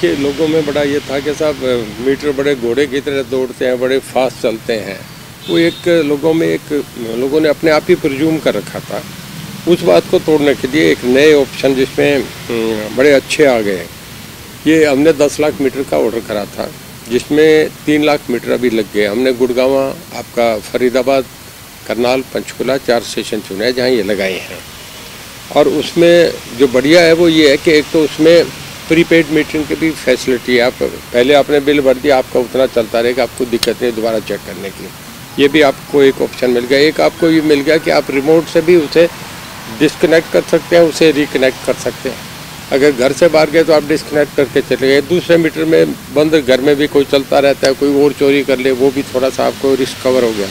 कि लोगों में बड़ा ये था कि साहब मीटर बड़े घोड़े की तरह दौड़ते हैं, बड़े फास्ट चलते हैं। वो लोगों ने अपने आप ही प्रज्यूम कर रखा था। उस बात को तोड़ने के लिए एक नए ऑप्शन जिसमें बड़े अच्छे आ गए। ये हमने 10 लाख मीटर का ऑर्डर करा था, जिसमें 3 लाख मीटर अभी लग गए। हमने गुड़गांव, आपका फरीदाबाद, करनाल, पंचकुला 4 स्टेशन चुने हैं जहाँ ये लगाए हैं। और उसमें जो बढ़िया है वो ये है कि एक तो उसमें प्रीपेड मीटरिंग की भी फैसिलिटी है। आप पहले आपने बिल भर दिया, आपका उतना चलता रहेगा, आपको दिक्कत नहीं दोबारा चेक करने की। ये भी आपको एक ऑप्शन मिल गया। एक आपको ये मिल गया कि आप रिमोट से भी उसे डिस्कनेक्ट कर सकते हैं, उसे रिकनेक्ट कर सकते हैं। अगर घर से बाहर गए तो आप डिस्कनेक्ट करके चले गए। दूसरे मीटर में बंद, घर में भी कोई चलता रहता है, कोई और चोरी कर ले, वो भी थोड़ा सा आपको रिस्क कवर हो गया।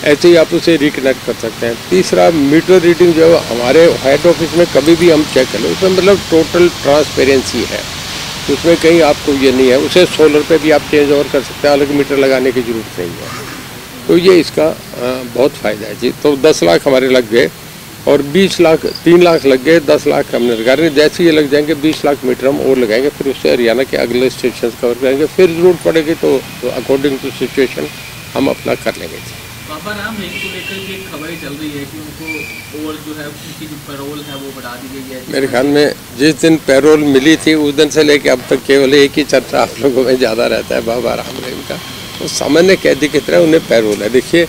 ऐसे ही आप उसे रिकनेक्ट कर सकते हैं। तीसरा, मीटर रीडिंग जो हमारे हेड ऑफिस में कभी भी हम चेक कर लें, उसमें मतलब टोटल ट्रांसपेरेंसी है, उसमें कहीं आपको ये नहीं है। उसे सोलर पे भी आप चेंज ओवर कर सकते हैं, अलग मीटर लगाने की ज़रूरत नहीं है। तो ये इसका बहुत फ़ायदा है जी। तो 10 लाख हमारे लग गए और 20 लाख, 3 लाख लग गए, 10 लाख हमने लगा रहे। जैसे ये लग जाएंगे 20 लाख मीटर हम और लगाएंगे, फिर उससे हरियाणा के अगले स्टेशन कवर करेंगे। फिर ज़रूरत पड़ेगी तो अकॉर्डिंग टू सिचुएशन हम अपना कर लेंगे। बाबा राम को लेकर ये खबरें चल रही है कि उनको और जो है उनकी जो पैरोल है वो बढ़ा दी गई है। मेरे ख्याल में जिस दिन पैरोल मिली थी उस दिन से लेके अब तक केवल एक ही चर्चा आप लोगों में ज़्यादा रहता है, बाबा राम रहीम का। तो सामान्य कैदी की तरह उन्हें पैरोल है। देखिए,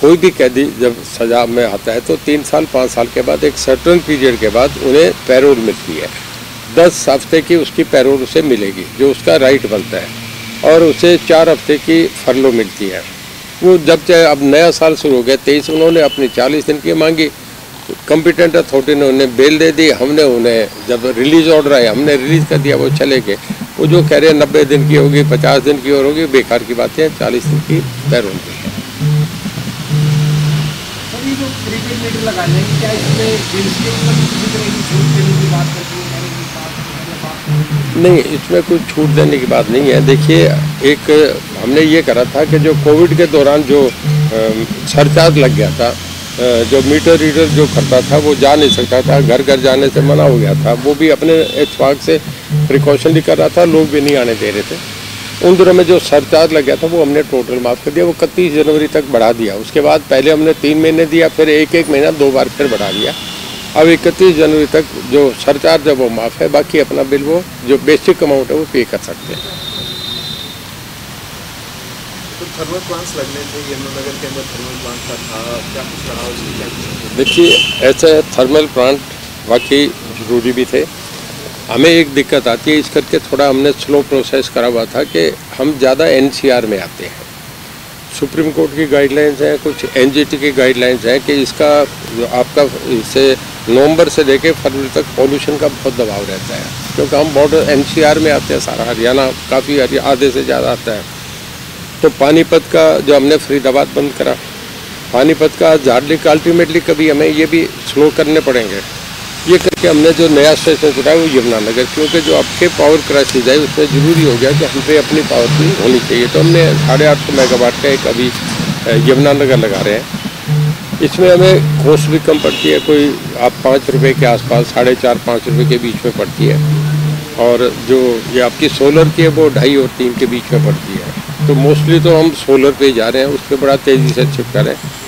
कोई भी कैदी जब सजा में आता है तो 3 साल 5 साल के बाद एक सर्टन पीरियड के बाद उन्हें पैरोल मिलती है। 10 हफ्ते की उसकी पैरोल उसे मिलेगी, जो उसका राइट बनता है, और उसे 4 हफ्ते की फरलो मिलती है। वो जब चाहे, अब नया साल शुरू हो गया 23, उन्होंने अपनी 40 दिन की मांगी, कॉम्पिटेंट अथॉरिटी ने उन्हें बेल दे दी। हमने उन्हें जब रिलीज ऑर्डर आया हमने रिलीज़ कर दिया, वो चले गए। वो जो कह रहे हैं 90 दिन की होगी, 50 दिन की और होगी, बेकार की बातें हैं। 40 दिन की पैरोल दी है। जो प्रीपेड मीटर लगाने की क्या इसमें किसी तरह की छूट देने की बात करती है? नहीं, इसमें कोई छूट देने की बात नहीं है। देखिए, एक हमने ये करा था कि जो कोविड के दौरान जो सरचार्ज लग गया था, जो मीटर रीडर जो करता था वो जा नहीं सकता था, घर घर जाने से मना हो गया था। वो भी अपने इत्तेफाक से प्रिकॉशन भी कर रहा था, लोग भी नहीं आने दे रहे थे। उन दिनों में जो सरचार्ज लग गया था वो हमने टोटल माफ़ कर दिया। वो 31 जनवरी तक बढ़ा दिया। उसके बाद पहले हमने 3 महीने दिया, फिर एक महीना 2 बार फिर बढ़ा दिया। अब 31 जनवरी तक जो सरचार्ज है वो माफ़ है, बाकी अपना बिल वो जो बेसिक अमाउंट है वो पे कर सकते हैं। तो थर्मल प्लांट्स लगने थे, यमुनानगर के अंदर थर्मल प्लांट का था, क्या कुछ रहा उसकी क्या? देखिए, ऐसे थर्मल प्लांट वाकई ज़रूरी भी थे। हमें एक दिक्कत आती है, इस करके थोड़ा हमने स्लो प्रोसेस करा हुआ था कि हम ज़्यादा NCR में आते हैं। सुप्रीम कोर्ट की गाइडलाइंस हैं, कुछ NGT की गाइडलाइंस हैं कि इसका जो आपका इससे नवंबर से लेके फरवरी तक पॉल्यूशन का बहुत दबाव रहता है, क्योंकि हम बॉर्डर NCR में आते हैं। सारा हरियाणा काफ़ी आधे से ज़्यादा आता है। तो पानीपत का जो हमने फरीदाबाद बंद करा, पानीपत का झाड़ली का अल्टीमेटली कभी हमें ये भी स्लो करने पड़ेंगे। ये करके हमने जो नया स्टेशन चुना है वो यमुनानगर, क्योंकि जो आपके पावर क्राइसिस है उसमें ज़रूरी हो गया कि हम पे अपनी पावर भी होनी चाहिए। तो हमने 850 मेगावाट का एक अभी यमुनानगर लगा रहे हैं। इसमें हमें कॉस्ट भी कम पड़ती है, कोई आप 5 रुपये के आसपास, 4.5-5 रुपये के बीच में पड़ती है। और जो ये आपकी सोलर की है वो 2.5 और 3 के बीच में पड़ती है। तो मोस्टली तो हम सोलर पे जा रहे हैं, उस पर बड़ा तेज़ी से शिफ्ट कर रहे हैं।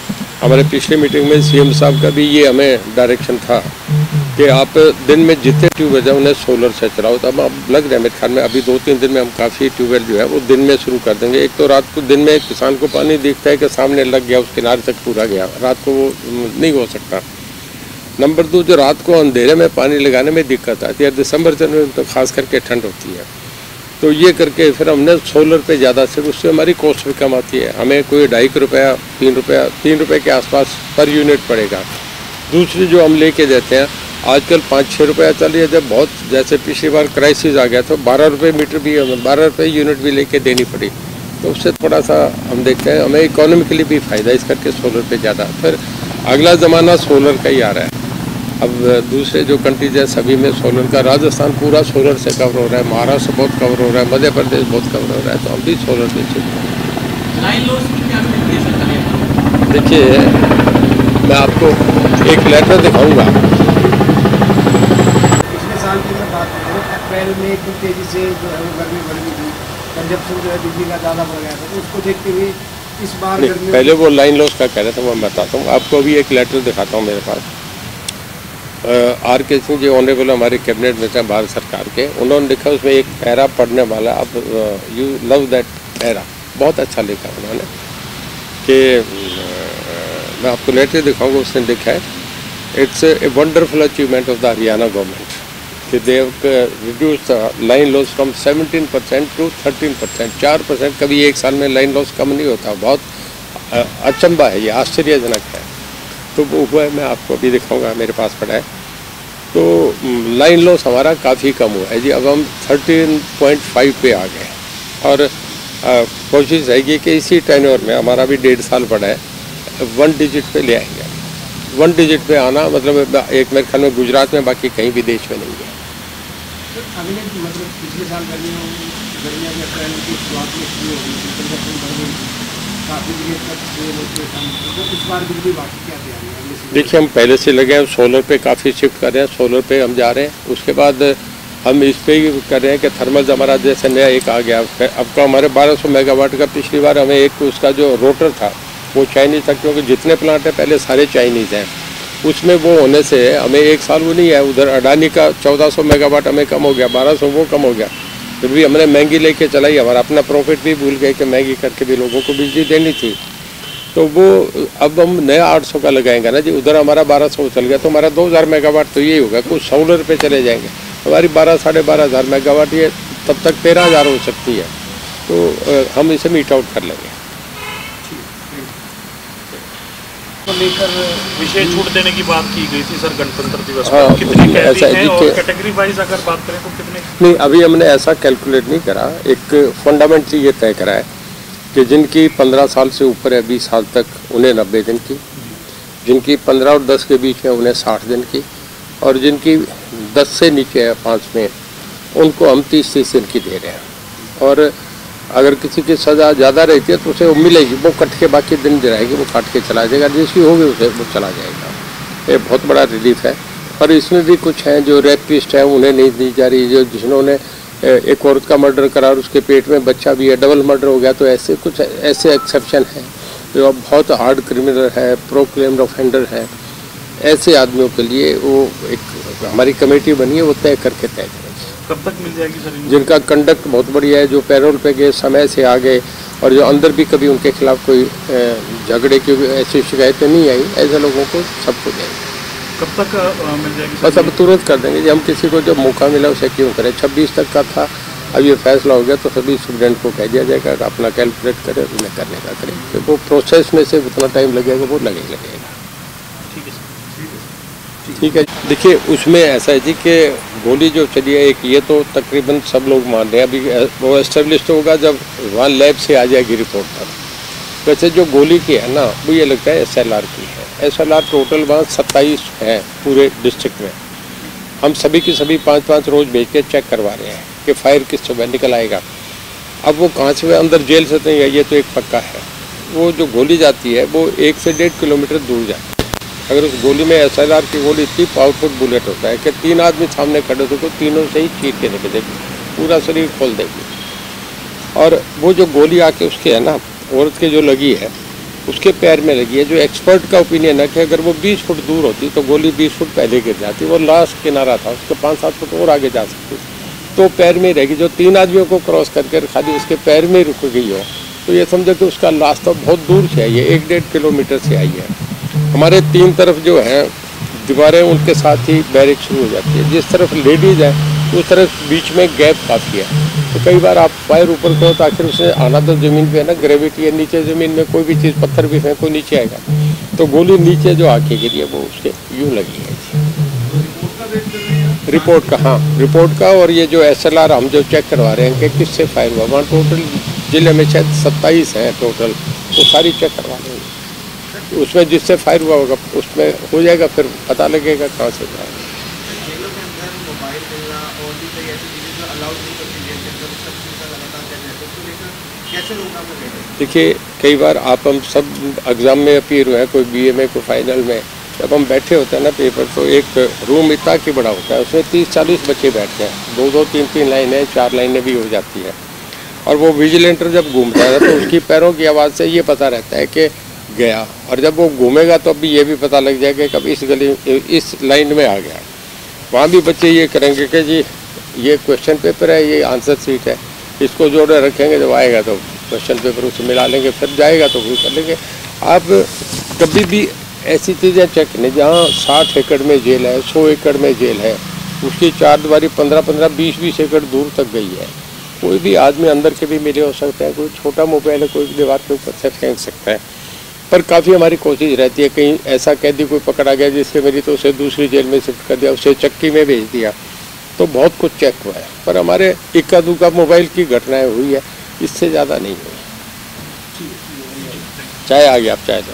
हमारे पिछली मीटिंग में CM साहब का भी ये हमें डायरेक्शन था कि आप दिन में जितने ट्यूबवेल हैं उन्हें सोलर से चलाओ। तो अब लग रहा है मेरे ख्याल में अभी 2-3 दिन में हम काफ़ी ट्यूबवेल जो है वो दिन में शुरू कर देंगे। एक तो रात को, दिन में किसान को पानी दिखता है कि सामने लग गया, उस किनारे तक पूरा गया, रात को वो नहीं हो सकता। नंबर 2, जो रात को अंधेरे में पानी लगाने में दिक्कत आती है, दिसंबर जनवरी में तो खास करके ठंड होती है। तो ये करके फिर हमने सोलर पे ज़्यादा से, उससे हमारी कॉस्ट भी कम आती है। हमें कोई 2.5 रुपया 3 रुपये के आसपास पर यूनिट पड़ेगा। दूसरी जो हम लेके देते हैं, आजकल 5-6 रुपया चल रही है। जब बहुत, जैसे पिछली बार क्राइसिस आ गया तो 12 रुपये मीटर भी, 12 रुपये यूनिट भी लेके देनी पड़ी। तो उससे थोड़ा सा हम देखते हैं हमें इकोनॉमिकली भी फ़ायदा इस करके सोलर पे ज़्यादा। फिर अगला ज़माना सोलर का ही आ रहा है। अब दूसरे जो कंट्रीज है सभी में सोलर का, राजस्थान पूरा सोलर से कवर हो रहा है, महाराष्ट्र बहुत कवर हो रहा है, मध्य प्रदेश बहुत कवर हो रहा है। तो हम भी सोलर पे देखिए, मैं आपको एक लेटर दिखाऊंगा। पिछले साल की मैं बात करूँ अप्रैल में एकदम तेज़ी से जो है वो गर्मी बढ़ गई थी, कंजप्शन जो है बिजली का ज़्यादा बढ़ गया था, तो उसको देखते हुए इस बार गर्मी पहले वो लाइन लॉस का कह रहे थे, मैं बताता हूँ आपको। अभी एक लेटर दिखाता हूँ मेरे पास। R.K. सिंह जी ऑनरेबल हमारे कैबिनेट में थे भारत सरकार के, उन्होंने लिखा उसमें एक पैरा पढ़ने वाला, अब यू लव दैट पैरा, बहुत अच्छा लिखा उन्होंने कि मैं आपको लेटर दिखाऊंगा। उसने लिखा है it's a wonderful achievement of the Haryana government कि they reduce the line loss from 17% to 13%। 4% कभी एक साल में लाइन लॉस कम नहीं होता। बहुत अचंबा है, ये आश्चर्यजनक है। तो वो हुआ है, मैं आपको अभी दिखाऊंगा, मेरे पास पड़ा है। तो लाइन लॉस हमारा काफ़ी कम हुआ है जी। अब हम 13.5 पे आ गए और कोशिश रहेगी कि इसी टेन्योर में, हमारा भी 1.5 साल पड़ा है, 1 डिजिट पे ले आएंगे। 1 डिजिट पे आना मतलब एक मेरे ख्याल में गुजरात में, बाकी कहीं भी देश में नहीं है। अभी मतलब पिछले साल गर्मियों में अप्रैल की शुरुआत में शुरू हो गई थी, कंजप्शन बढ़ गई थी, काफ़ी देर तक तो इस बार बिजली बाकी क्या तैयारी है? देखिए, हम पहले से लगे हैं, सोलर पे काफ़ी शिफ्ट कर रहे हैं, सोलर पे हम जा रहे हैं। उसके बाद हम इस पे ही कर रहे हैं कि थर्मल हमारा जैसे नया एक आ गया, अब का हमारे 1200 मेगावाट का। पिछली बार हमें एक उसका जो रोटर था वो चाइनीज़ था, क्योंकि जितने प्लांट हैं पहले सारे चाइनीज़ हैं। उसमें वो होने से हमें एक साल वो नहीं है। उधर अडानी का 1400 मेगावाट हमें कम हो गया, 1200 वो कम हो गया। फिर भी हमने महंगी लेके चलाई, हमारा अपना प्रॉफिट भी भूल गए कि महंगी करके भी लोगों को बिजली देनी थी। तो वो अब हम नया 800 का लगाएंगे ना जी। उधर हमारा 1200 चल गया, तो हमारा 2000 मेगावाट तो यही होगा। कुछ सोलर पे चले जाएंगे, हमारी 12-12.5 मेगावाट ये तब तक 13,000 हो सकती है। तो हम इसे मीट आउट कर लेंगे। को लेकर विशेष छूट देने की बात की गई थी सर गणतंत्र दिवस हाँ, पर, कितनी ऐसा है और कैटेगरी वाइज अगर बात करें तो कितने? नहीं, अभी हमने ऐसा कैलकुलेट नहीं करा। एक फंडामेंटली ये तय करा है कि जिनकी 15 साल से ऊपर है 20 साल तक, उन्हें 90 दिन की, जिनकी 15 और 10 के बीच में उन्हें 60 दिन की, और जिनकी 10 से नीचे है 5 में, उनको हम 30-30 दिन की दे रहे हैं। और अगर किसी की सज़ा ज़्यादा रहती है तो उसे वो मिलेगी, वो कट के बाकी दिन रहेगी, वो काट के चला जाएगा, जिसकी होगी उसे वो चला जाएगा। ये बहुत बड़ा रिलीफ है। और इसमें भी कुछ हैं जो रेपिस्ट हैं, उन्हें नहीं दी जा रही। जो जिन्होंने एक औरत का मर्डर करा और उसके पेट में बच्चा भी है, डबल मर्डर हो गया, तो ऐसे कुछ ऐसे एक्सेप्शन हैं जो अब बहुत हार्ड क्रिमिनल है, प्रोक्लेम्ड ऑफेंडर है। ऐसे आदमियों के लिए वो एक हमारी कमेटी बनी है, वो तय करके तय करेगी। कब तक मिल जाएगी सर? जिनका कंडक्ट बहुत बढ़िया है, जो पैरोल पे गए, समय से आ गए, और जो अंदर भी कभी उनके खिलाफ कोई झगड़े की ऐसी शिकायतें नहीं आई, ऐसे लोगों को सबको देंगे। कब तक मिल जाएगी? बस अब तुरंत कर देंगे। हम किसी को जब मौका मिला उसे क्यों करें। 26 तक का था, अब ये फैसला हो गया तो सभी स्टूडेंट को कह दिया जाएगा कि अपना कैलकुलेट करें, उन्हें करने का करें। तो वो प्रोसेस में से उतना टाइम लगेगा, वो लगेगा। ठीक है सर, ठीक है। देखिए, उसमें ऐसा है जी कि गोली जो चली है एक, ये तो तकरीबन सब लोग मान रहे हैं। अभी वो एस्टेब्लिश होगा जब वहाँ लैब से आ जाएगी रिपोर्ट पर। वैसे जो गोली की है ना, वो ये लगता है SLR की है। SLR टोटल वहाँ 27 है पूरे डिस्ट्रिक्ट में। हम सभी की सभी 5-5 रोज भेज के चेक करवा रहे हैं कि फायर किस सुबह निकल आएगा। अब वो कहाँ से अंदर जेल से नहीं है, ये तो एक पक्का है। वो जो गोली जाती है वो 1 से 1.5 किलोमीटर दूर जाती है। अगर उस गोली में SLR की गोली इतनी पावरफुल बुलेट होता है कि 3 आदमी सामने खड़े थे तो तीनों से ही चीर के निकल देगी, पूरा शरीर खोल देगी। और वो जो गोली आके उसके है ना, औरत के जो लगी है उसके पैर में लगी है। जो एक्सपर्ट का ओपिनियन है कि अगर वो 20 फुट दूर होती तो गोली 20 फुट पहले गिर जाती। वो लास्ट किनारा था, उसके 5-7 फुट और आगे जा सकती, तो पैर में रहेगी। जो 3 आदमियों को क्रॉस करके खाली उसके पैर में रुक गई हो, तो ये समझो कि उसका रास्ता बहुत दूर से आई है, 1-1.5 किलोमीटर से आई है। हमारे 3 तरफ जो हैं दीवारें, उनके साथ ही बैरिक शुरू हो जाती है। जिस तरफ लेडीज़ है उस तरफ बीच में गैप काफ़ी है। तो कई बार आप फायर ऊपर करो तो आखिर उसने आना तो ज़मीन पे है ना, ग्रेविटी है। नीचे ज़मीन में कोई भी चीज़, पत्थर भी फेंको नीचे आएगा। तो गोली नीचे जो आके गिरी है वो उसके यूँ लगी है। रिपोर्ट का, हाँ, रिपोर्ट का। और ये जो SLR हम जो चेक करवा रहे हैं कि किससे फायर हुआ, वहाँ टोटल जिले में शायद 27 हैं टोटल, वो सारी चेक करवा रहे हैं। उसमें जिससे फायर हुआ होगा उसमें हो जाएगा, फिर पता लगेगा कहाँ से हुआ। देखिए, कई बार आप हम सब एग्ज़ाम में अपीयर हुए हैं, कोई BA में, कोई फाइनल में, जब हम बैठे होते हैं ना पेपर, तो एक रूम इतना की बड़ा होता है, उसमें 30-40 बच्चे बैठते हैं, 2-2, 3-3 लाइनें, 4 लाइनें भी हो जाती है। और वो विजिलेंटर जब घूमता है तो उसकी पैरों की आवाज़ से ये पता रहता है कि गया, और जब वो घूमेगा तो अभी ये भी पता लग जाएगा कि कब इस गली इस लाइन में आ गया। वहाँ भी बच्चे ये करेंगे कि जी ये क्वेश्चन पेपर है, ये आंसर शीट है, इसको जोड़े रखेंगे, जब आएगा तो क्वेश्चन पेपर उससे मिला लेंगे, फिर जाएगा तो वो कर लेंगे। आप कभी भी ऐसी चीज़ें चेक नहीं, जहाँ 60 एकड़ में जेल है, 100 एकड़ में जेल है, उसकी चारदीवारी 15-15, 20-20 एकड़ दूर तक गई है। कोई भी आदमी अंदर के भी मिले हो सकते हैं, कोई छोटा मोबाइल है, कोई दीवार के ऊपर से फेंक सकता है। पर काफ़ी हमारी कोशिश रहती है, कहीं ऐसा कैदी कोई पकड़ा गया जिसके मेरी तो उसे दूसरी जेल में शिफ्ट कर दिया, उसे चक्की में भेज दिया, तो बहुत कुछ चेक हुआ है। पर हमारे इक्का दुक्का मोबाइल की घटनाएं हुई है, इससे ज़्यादा नहीं हुई। चाय आ गया, आप चाय दो।